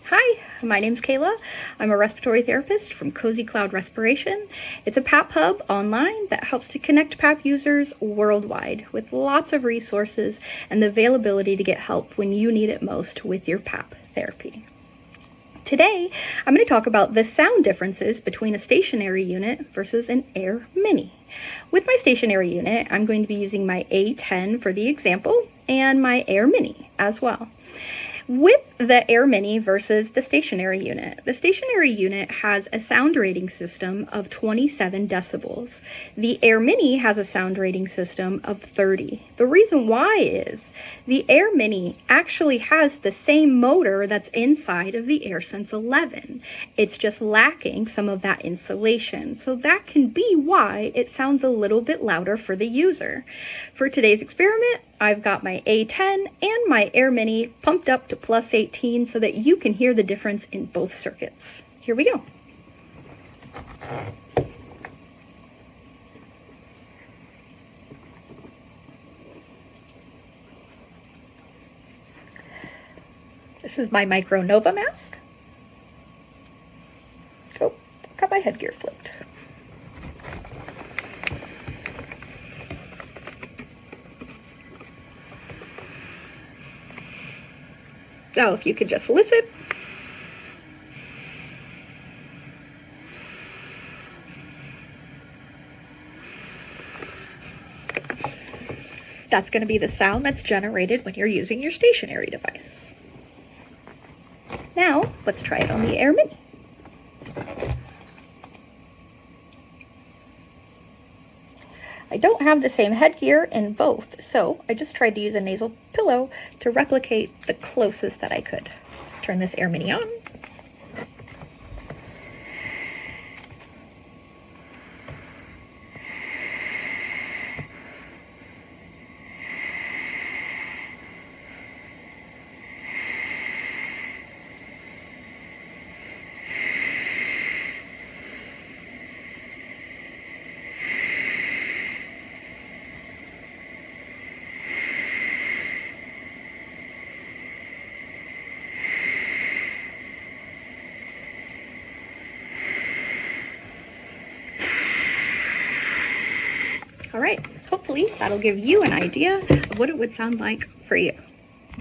Hi, my name's Kayla. I'm a respiratory therapist from Cozy Cloud Respiration. It's a PAP hub online that helps to connect PAP users worldwide with lots of resources and the availability to get help when you need it most with your PAP therapy. Today, I'm going to talk about the sound differences between a stationary unit versus an AirMini. With my stationary unit, I'm going to be using my A10 for the example and my AirMini as well. With the AirMini versus the stationary unit has a sound rating system of 27 decibels. The AirMini has a sound rating system of 30. The reason why is the AirMini actually has the same motor that's inside of the AirSense 11. It's just lacking some of that insulation. So that can be why it sounds a little bit louder for the user. For today's experiment, I've got my A10 and my AirMini pumped up to plus 18 so that you can hear the difference in both circuits. Here we go. This is my Micro Nova mask. Oh, got my headgear flipped. So if you could just listen. That's going to be the sound that's generated when you're using your stationary device. Now, let's try it on the AirMini. I don't have the same headgear in both, so I just tried to use a nasal pillow to replicate the closest that I could. Turn this AirMini on. All right, hopefully that'll give you an idea of what it would sound like for you.